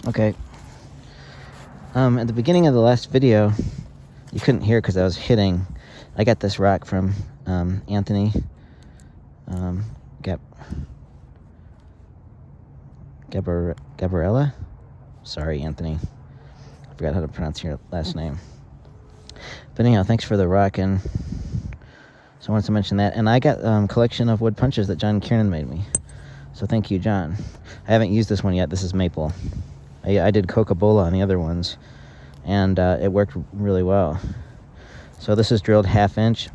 Okay. At the beginning of the last video, you couldn't hear because I was hitting. I got this rock from Anthony. Gabriella? Sorry, Anthony. I forgot how to pronounce your last name. But anyhow, thanks for the rock, and so I wanted to mention that. And I got a collection of wood punches that John Kiernan made me. So thank you, John. I haven't used this one yet. This is maple. I did Coca-Cola on the other ones, and it worked really well. So this is drilled 1/2 inch.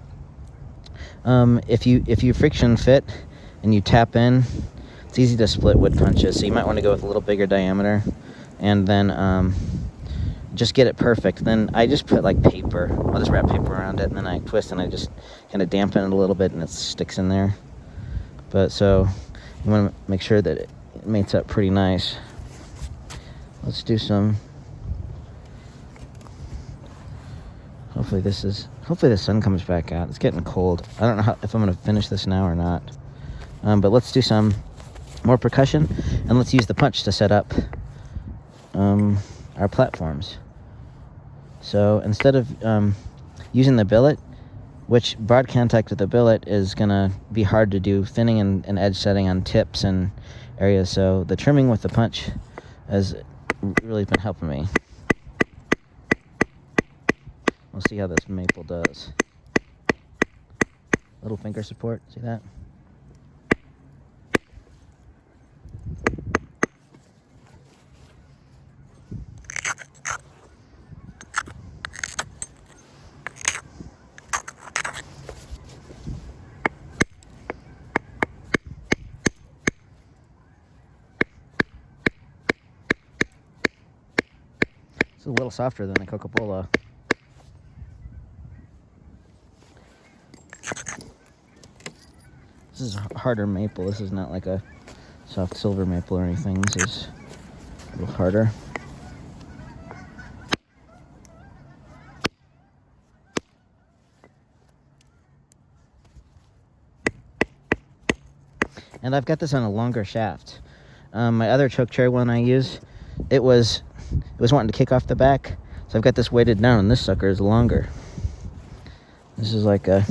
If you friction fit and you tap in, it's easy to split wood punches. So you might want to go with a little bigger diameter, and then just get it perfect. Then I just put like paper. I'll just wrap paper around it, and then I twist and I just kind of dampen it a little bit, and it sticks in there. But so you want to make sure that it mates up pretty nice. Let's do some. Hopefully the sun comes back out. It's getting cold. I don't know if I'm going to finish this now or not. But let's do some more percussion, and let's use the punch to set up our platforms. So instead of using the billet, which broad contact with the billet is going to be hard to do, thinning and edge setting on tips and areas, so the trimming with the punch has really been helping me. We'll see how this maple does. Little finger support, see that? It's a little softer than the Coca-Cola. This is a harder maple. This is not like a soft silver maple or anything. This is a little harder. And I've got this on a longer shaft. My other choke cherry one I use, it was wanting to kick off the back, so I've got this weighted down, and this sucker is longer. This is like this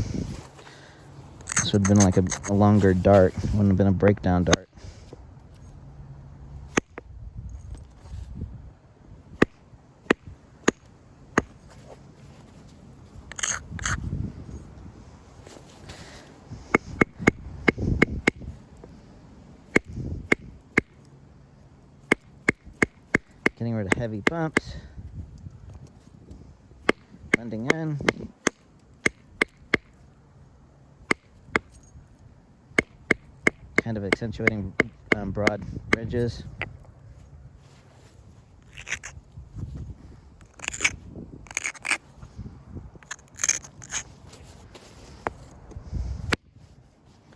would have been like a longer dart. It wouldn't have been a breakdown dart. Getting rid of heavy bumps. Blending in. Kind of accentuating broad ridges.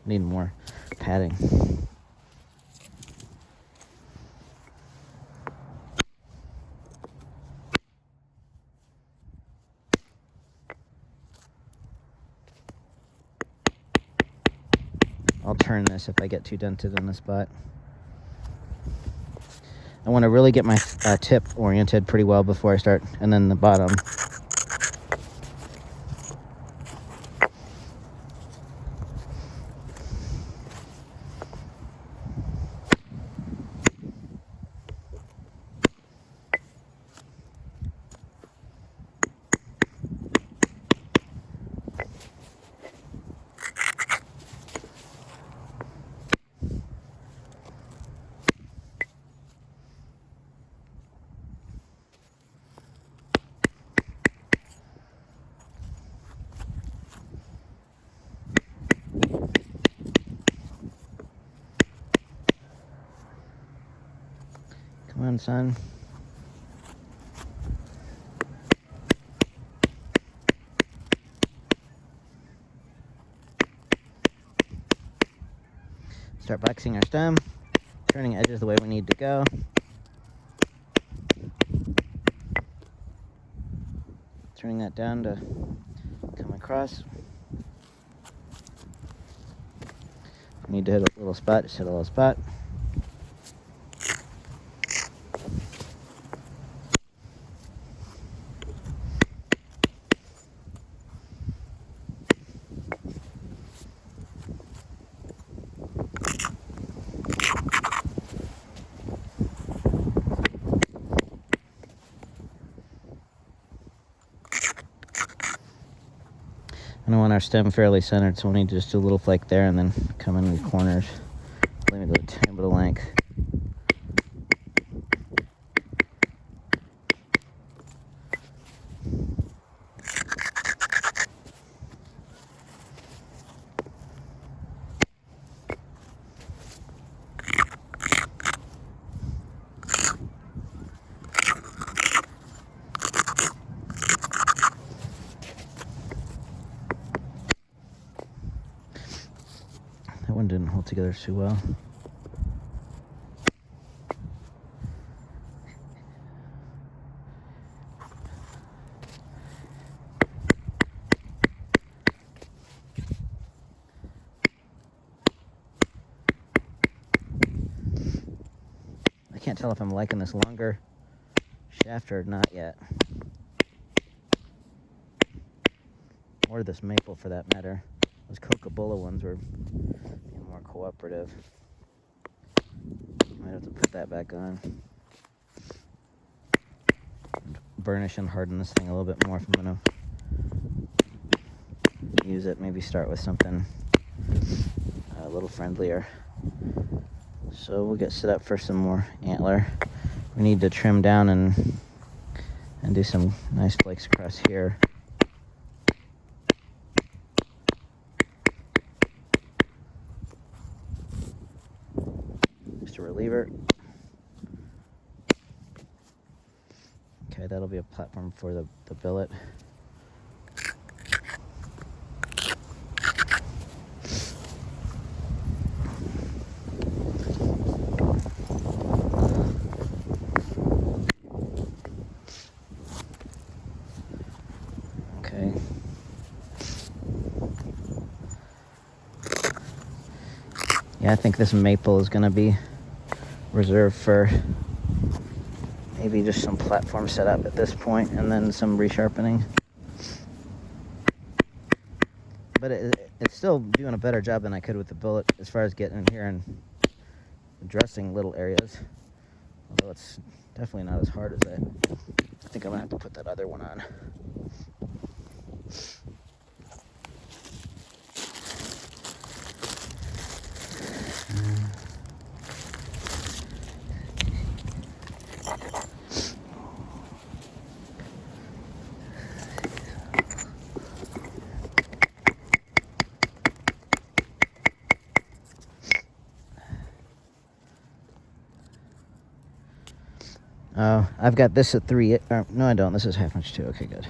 Need more padding. I'll turn this if I get too dented in the spot. I want to really get my tip oriented pretty well before I start, and then the bottom. Come on, son. Start boxing our stem, turning edges the way we need to go. Turning that down to come across. Need to hit a little spot, just hit a little spot. I want our stem fairly centered, so we'll need to just do a little flake there and then come in the corners. Leave it a tiny bit of length. That one didn't hold together too well. I can't tell if I'm liking this longer shaft or not yet. Or this maple for that matter. Those Coca-Cola ones were being more cooperative. Might have to put that back on. Burnish and harden this thing a little bit more if I'm gonna use it. Maybe start with something a little friendlier. So we'll get set up for some more antler. We need to trim down and do some nice flakes across here. Just a reliever. Okay, that'll be a platform for the billet. Okay. Yeah, I think this maple is going to be reserved for maybe just some platform setup at this point and then some resharpening. But it's still doing a better job than I could with the billet as far as getting in here and addressing little areas. Although it's definitely not as hard as that. I think I'm going to have to put that other one on. Oh, I've got this at 3. No, I don't. This is 1/2 inch too. Okay, good.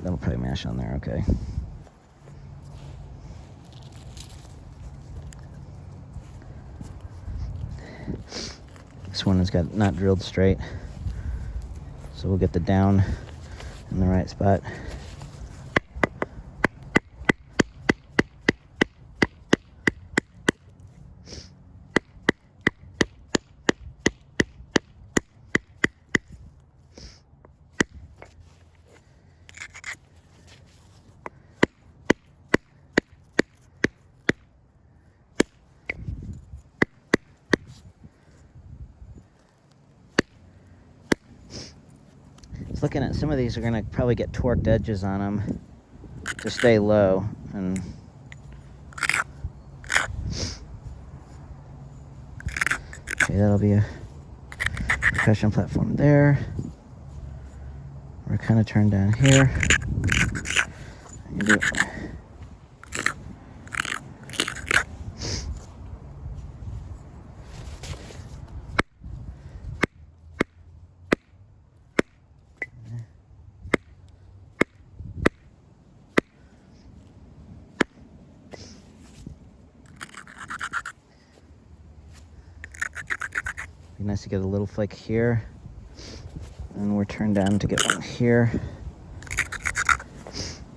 That'll probably mash on there. Okay. This one has got not drilled straight, so we'll get the down in the right spot. Looking at some of these are going to probably get torqued edges on them to stay low, and okay, that'll be a percussion platform there. We're kind of turned down here. Be nice to get a little flake here, and we're turned down to get one here,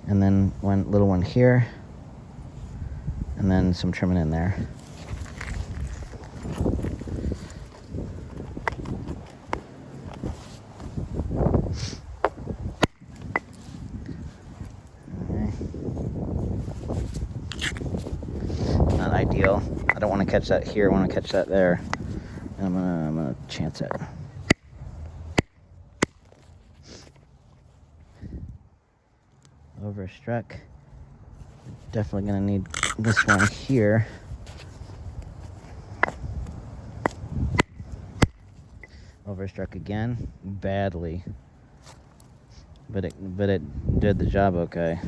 and then one little one here, and then some trimming in there. catch that here. I want to catch that there. And I'm gonna chance it. Overstruck. Definitely gonna need this one here. Overstruck again, badly. But it did the job okay.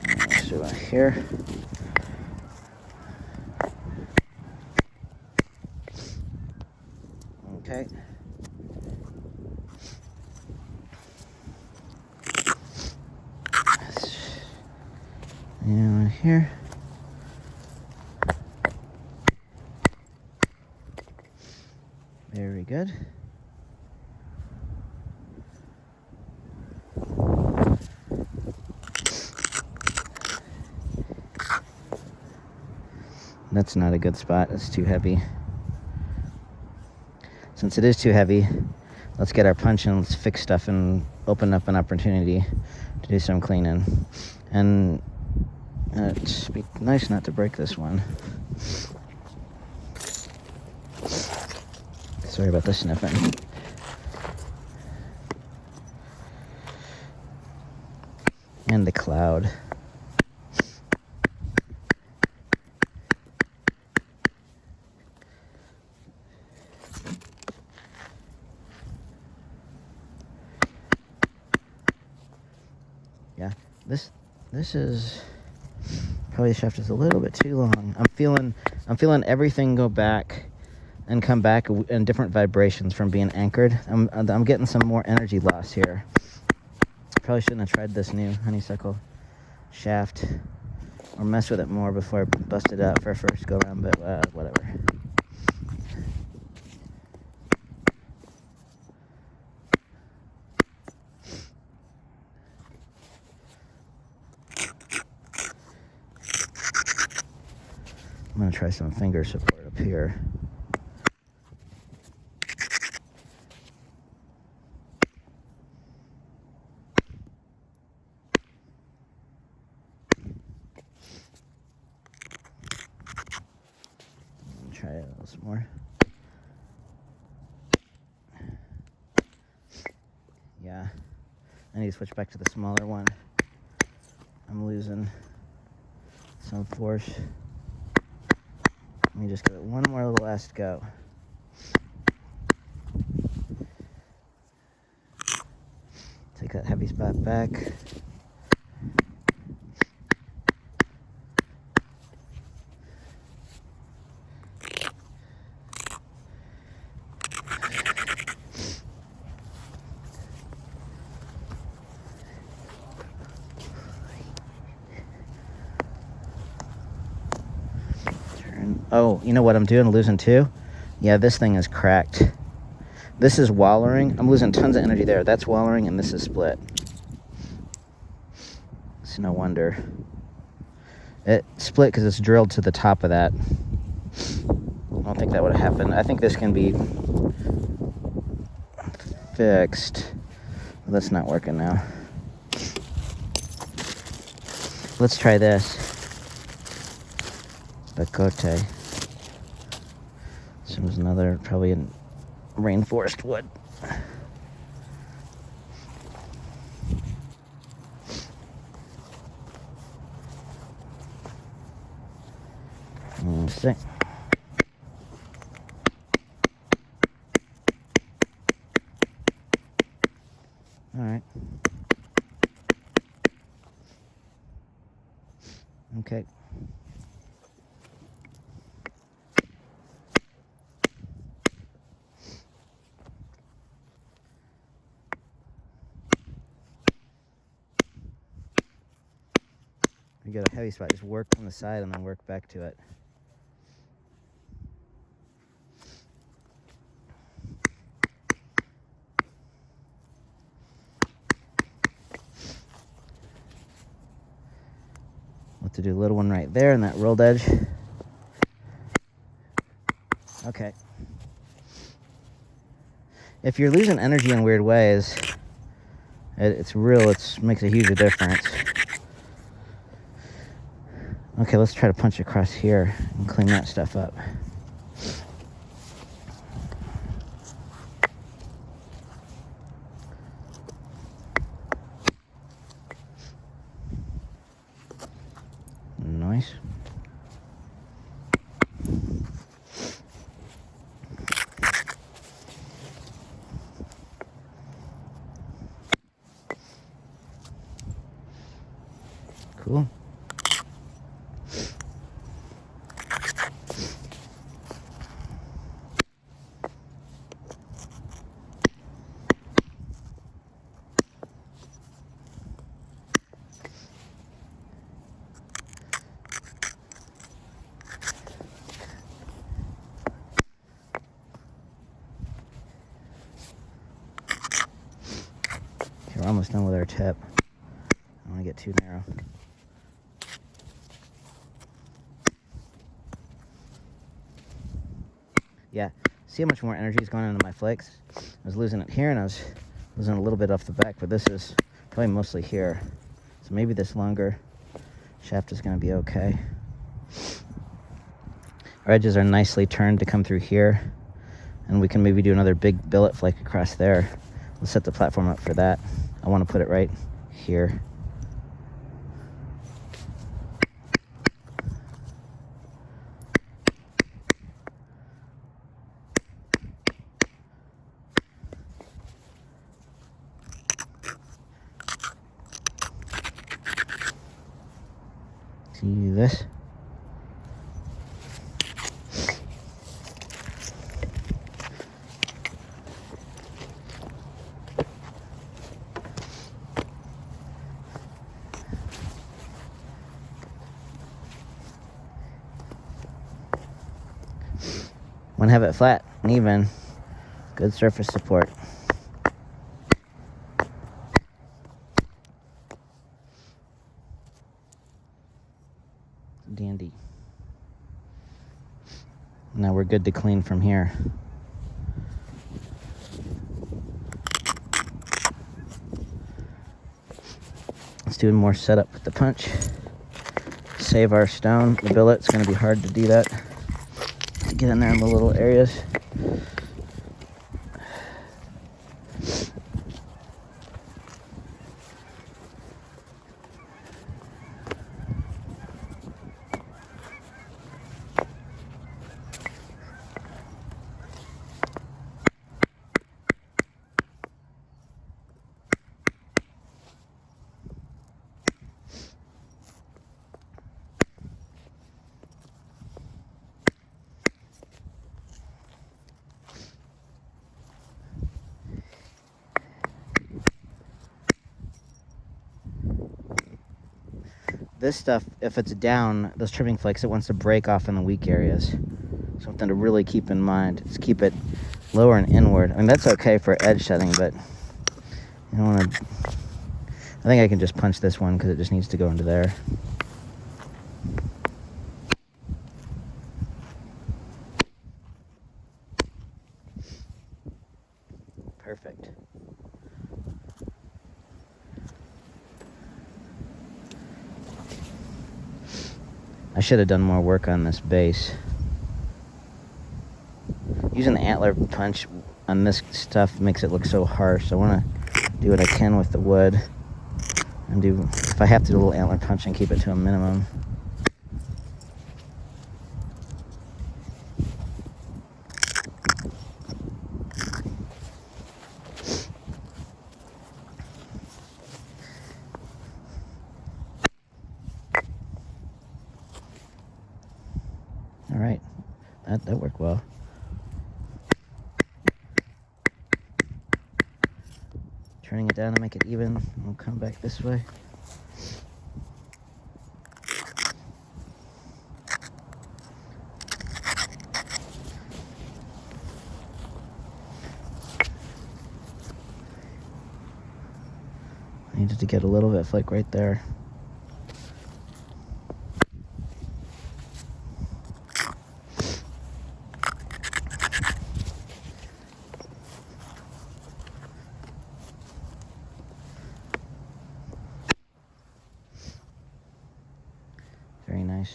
Let's do it here. Okay. And here. Very good. That's not a good spot. It's too heavy. Since it is too heavy, let's get our punch and let's fix stuff and open up an opportunity to do some cleaning. And it'd be nice not to break this one. Sorry about the sniffing. And the cloud. Yeah, this is probably the shaft is a little bit too long. I'm feeling everything go back and come back in different vibrations from being anchored. I'm getting some more energy loss here. Probably shouldn't have tried this new honeysuckle shaft or mess with it more before I bust it out for a first go around, but whatever. I'm gonna try some finger support up here. Try it a little more. Yeah, I need to switch back to the smaller one. I'm losing some force. Let me just give it one more last go. Take that heavy spot back. Oh, you know what I'm doing? Losing two? Yeah, this thing is cracked. This is wallering. I'm losing tons of energy there. That's wallering, and this is split. It's no wonder. It split because it's drilled to the top of that. I don't think that would have happened. I think this can be fixed. Well, that's not working now. Let's try this. Bacote. This was another, probably in rainforest wood. Sick. All right. Okay. You get a heavy spot, just work from the side and then work back to it. To do a little one right there in that rolled edge. Okay. If you're losing energy in weird ways, it's real. It makes a huge difference. Okay, let's try to punch across here and clean that stuff up. Nice. Cool. Okay, we're almost done with our tip. I don't want to get too narrow. Yeah, see how much more energy is going into my flakes? I was losing it here and I was losing a little bit off the back, but this is probably mostly here. So maybe this longer shaft is going to be okay. Our edges are nicely turned to come through here, and we can maybe do another big billet flake across there. We'll set the platform up for that. I want to put it right here. See this? Want to have it flat and even. Good surface support. Dandy. Now we're good to clean from here. Let's do more setup with the punch. Save our stone. The billet, it's going to be hard to do that. To get in there in the little areas. This stuff, if it's down, those trimming flakes, it wants to break off in the weak areas. Something to really keep in mind is keep it lower and inward. I mean, that's okay for edge setting, but you don't want to... I think I can just punch this one because it just needs to go into there. Perfect. I should have done more work on this base. Using the antler punch on this stuff makes it look so harsh. I want to do what I can with the wood. And do, if I have to do a little antler punch and keep it to a minimum. All right, that worked well. Turning it down to make it even. We'll come back this way. I needed to get a little bit of flake right there. Very nice.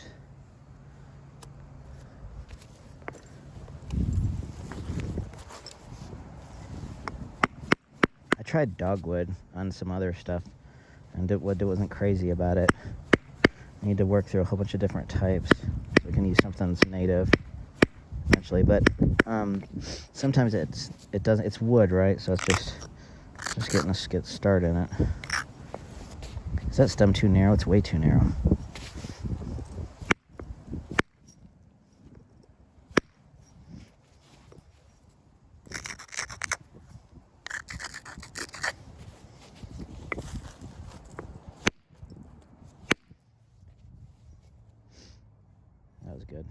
tried dogwood on some other stuff, and it wasn't crazy about it. I need to work through a whole bunch of different types so we can use something that's native eventually. But sometimes it doesn't. It's wood, right? So it's just getting us get started in it. Is that stem too narrow? It's way too narrow. That was good.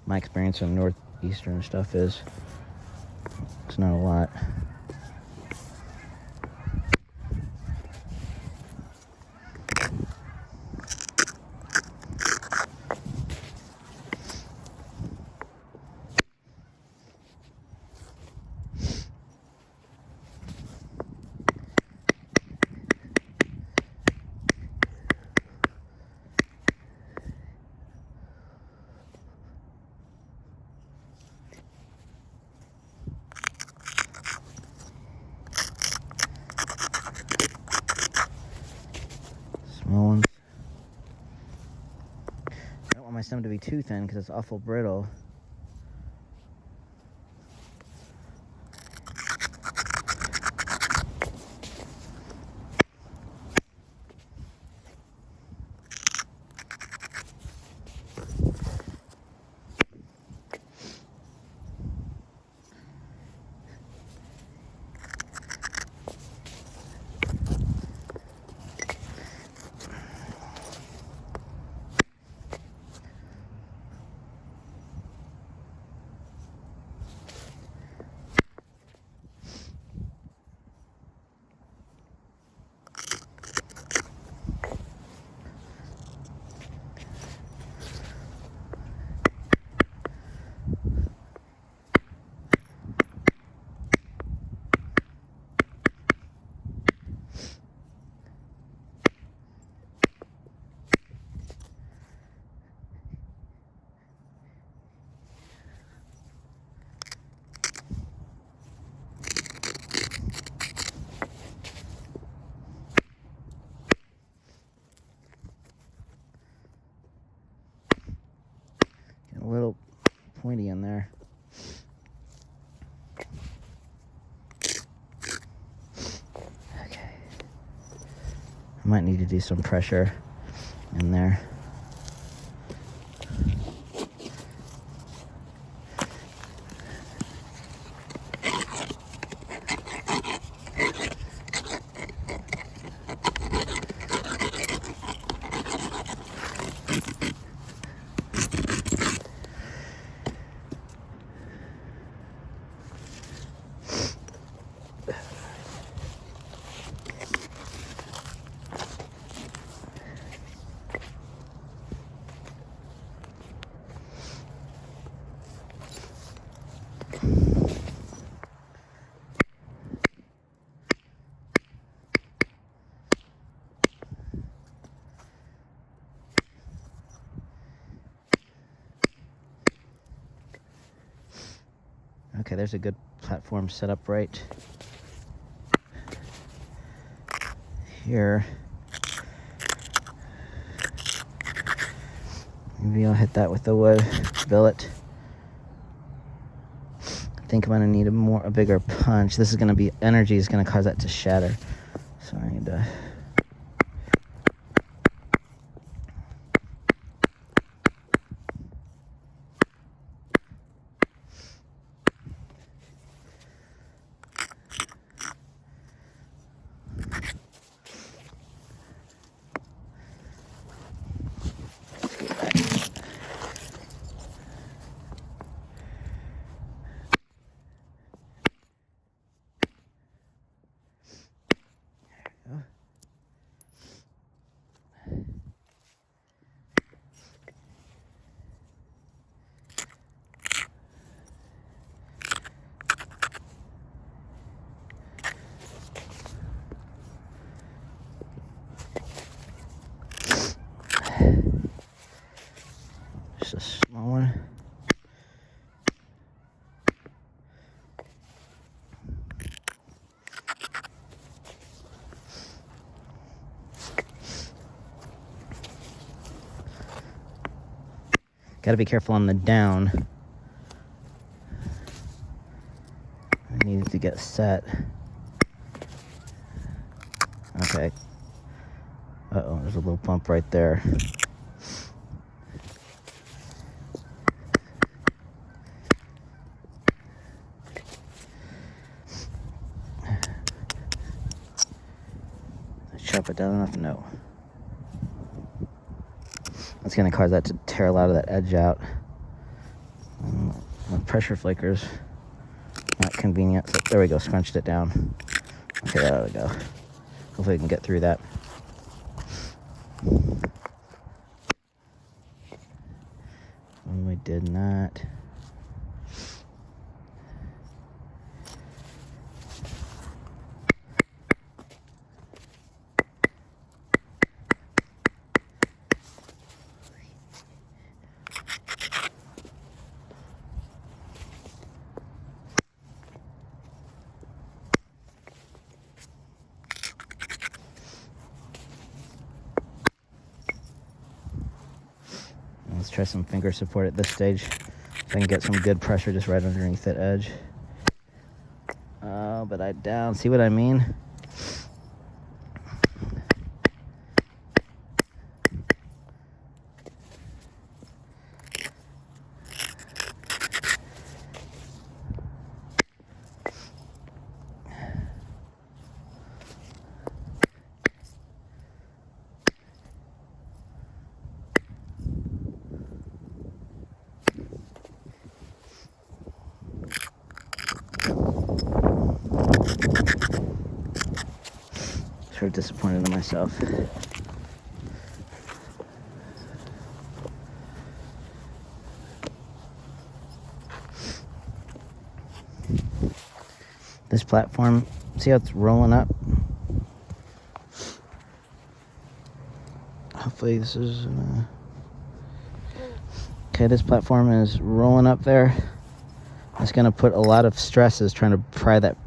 My experience in northeastern stuff is it's not a lot. Small ones. I don't want my stem to be too thin because it's awful brittle. A little pointy in there. Okay. I might need to do some pressure in there. Okay, there's a good platform set up right here. Maybe I'll hit that with the wood billet. I think I'm gonna need a bigger punch. This is gonna be energy is gonna cause that to shatter. So I need to. just a small one. Gotta be careful on the down. I need it to get set. Okay. Uh-oh, there's a little bump right there. Chop it down enough? No. That's going to cause that to tear a lot of that edge out. Pressure flakers, not convenient. So there we go, scrunched it down. Okay, there we go. Hopefully we can get through that. We did not. Let's try some finger support at this stage so I can get some good pressure just right underneath that edge. Oh, but I down. See what I mean? Sort of disappointed in myself. This platform, see how it's rolling up? Hopefully this is... Okay, this platform is rolling up there. It's going to put a lot of stresses trying to pry that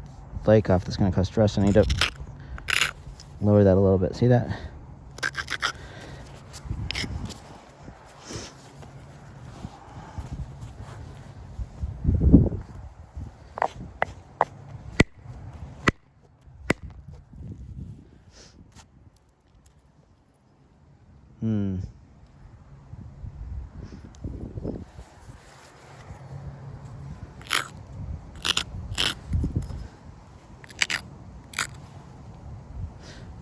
flake off. That's going to cause stress. I need to lower that a little bit. See that?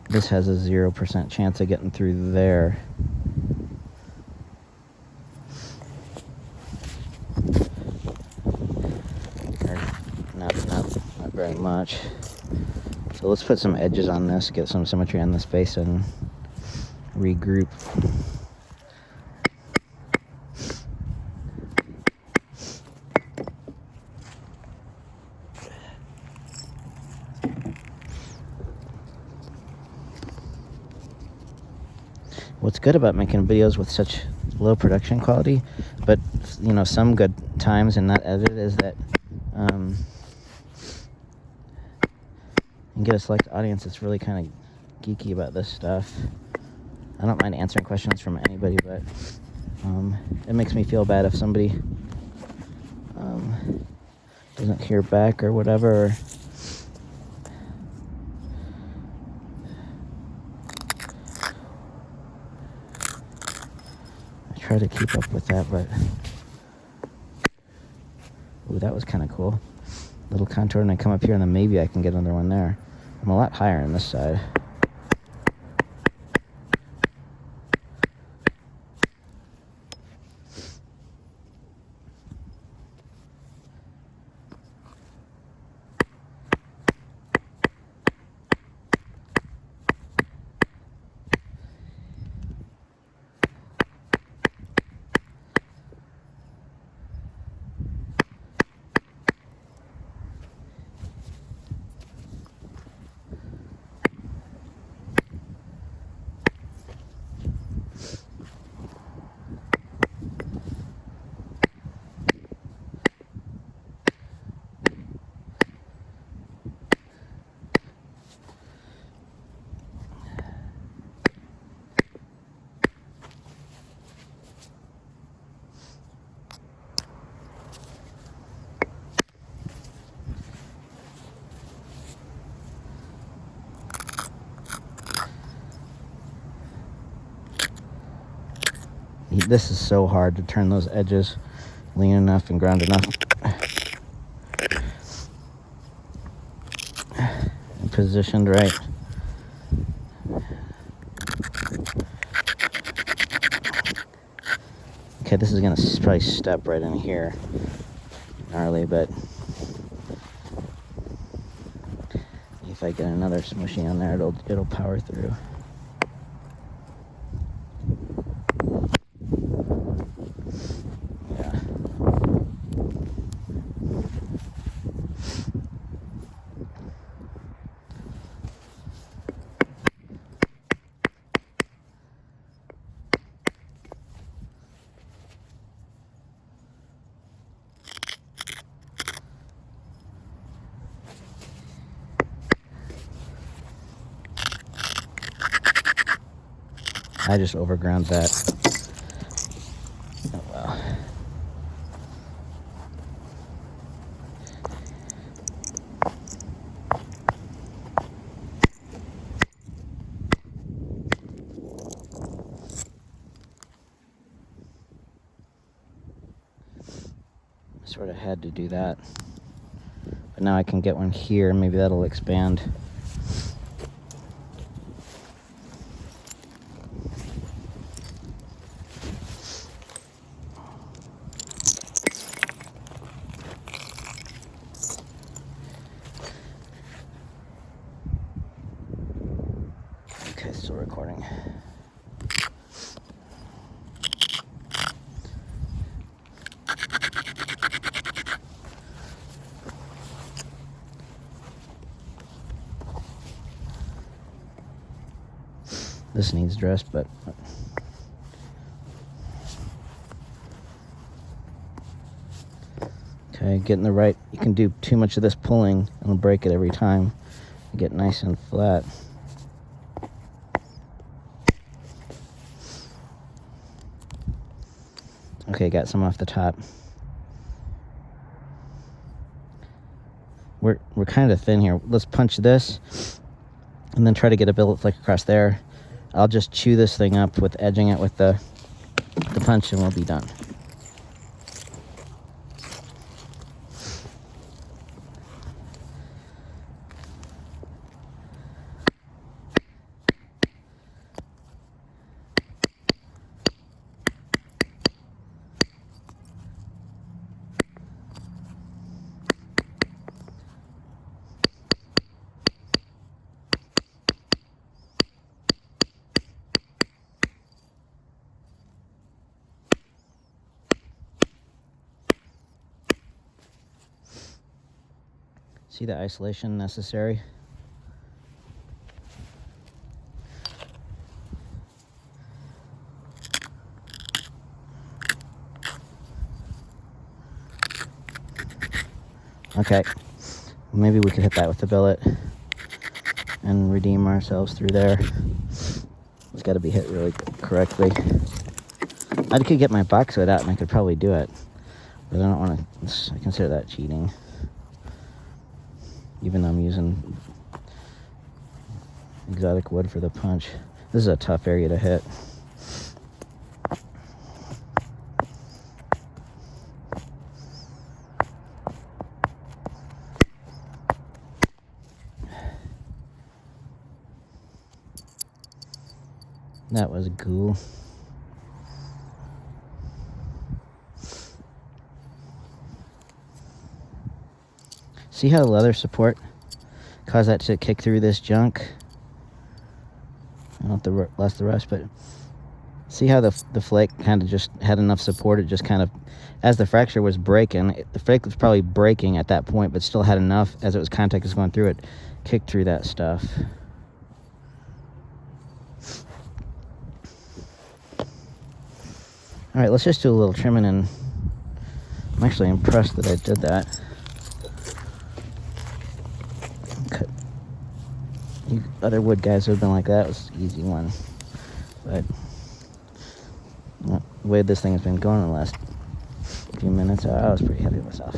This has a 0% chance of getting through there. Not very much. So let's put some edges on this, get some symmetry on this face, and regroup. What's good about making videos with such low production quality, but you know, some good times and not edited, is that you can get a select audience that's really kind of geeky about this stuff. I don't mind answering questions from anybody, but it makes me feel bad if somebody doesn't hear back or whatever. Try to keep up with that, but ooh, that was kind of cool. Little contour, and I come up here, and then maybe I can get another one there. I'm a lot higher on this side. This is so hard to turn those edges lean enough and ground enough. And positioned right. Okay, this is gonna probably step right in here. Gnarly, but if I get another smushy on there, it'll power through. Yeah. I just overground that. Oh well. Sort of had to do that. But now I can get one here, maybe that'll expand. Okay, still recording. This needs dressed, but okay, getting the right. You can do too much of this pulling and it'll break it every time. You get nice and flat. Okay, got some off the top. We're kind of thin here. Let's punch this and then try to get a billet flick across there. I'll just chew this thing up with edging it with the punch and we'll be done. See the isolation necessary? Okay, maybe we could hit that with the billet and redeem ourselves through there. It's got to be hit really correctly. I could get my box hood out and I could probably do it, but I don't want to. I consider that cheating. Even though I'm using exotic wood for the punch. This is a tough area to hit. That was cool. See how the leather support caused that to kick through this junk? I don't have to less the rest, but see how the flake kind of just had enough support. It just kind of, as the fracture was breaking, the flake was probably breaking at that point, but still had enough as it was contact was going through it, kicked through that stuff. All right, let's just do a little trimming, and I'm actually impressed that I did that. Okay. You other wood guys have been like, that was an easy one, but the way this thing has been going in the last few minutes, I was pretty happy with myself.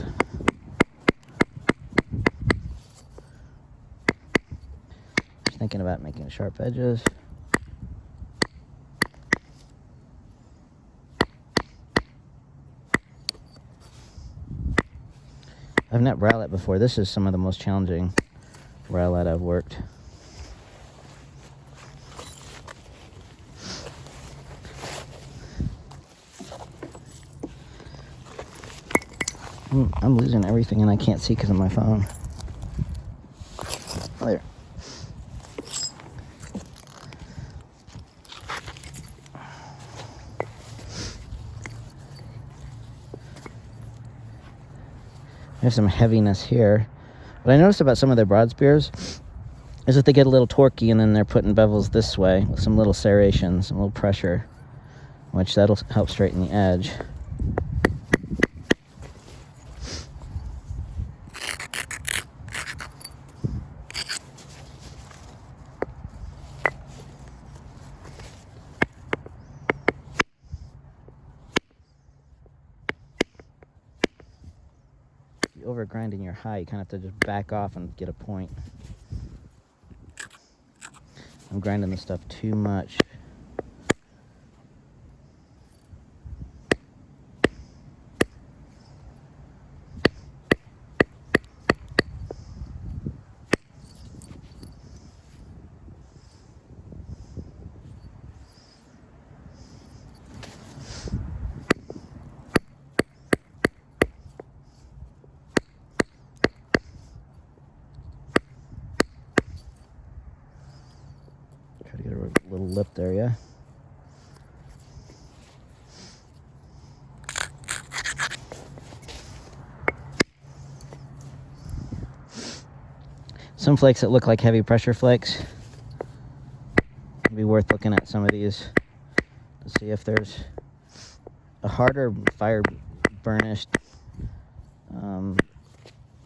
Just thinking about making sharp edges. I've not rhyolite before. This is some of the most challenging rhyolite I've worked. I'm losing everything and I can't see because of my phone. There. There's some heaviness here. What I noticed about some of their broad spears is that they get a little torquey and then they're putting bevels this way with some little serrations, some little pressure, which that'll help straighten the edge. If you over grind in your high, you kind of have to just back off and get a point. I'm grinding this stuff too much. Try to get a little lip there, yeah? Some flakes that look like heavy pressure flakes. It'd be worth looking at some of these to see if there's a harder fire burnished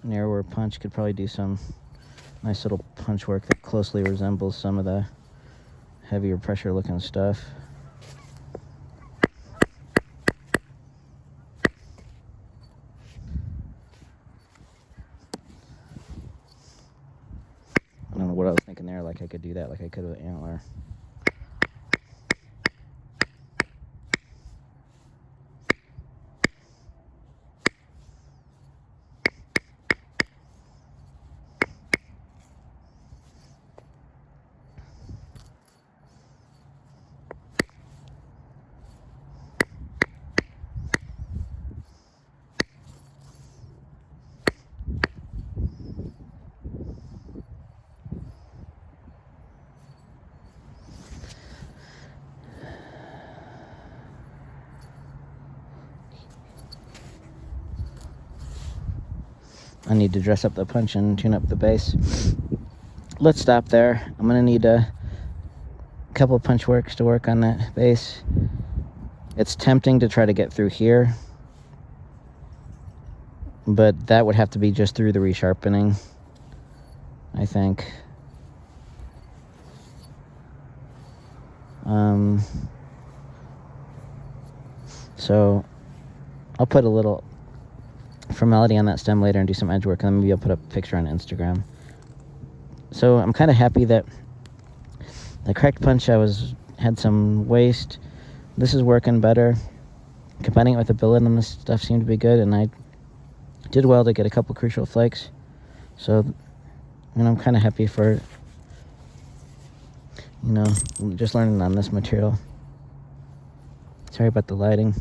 narrower punch could probably do some nice little punch work that closely resembles some of the heavier pressure looking stuff. I don't know what I was thinking there, like I could do that like I could with an antler. I need to dress up the punch and tune up the bass. Let's stop there. I'm gonna need a couple of punch works to work on that bass. It's tempting to try to get through here, but that would have to be just through the resharpening, I think. So I'll put a little formality on that stem later and do some edge work, and then maybe I'll put a picture on Instagram. So I'm kind of happy that the correct punch had some waste. This is working better. Combining it with the billet on this stuff seemed to be good, and I did well to get a couple crucial flakes. So, I'm kind of happy for, just learning on this material. Sorry about the lighting.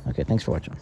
Okay, thanks for watching.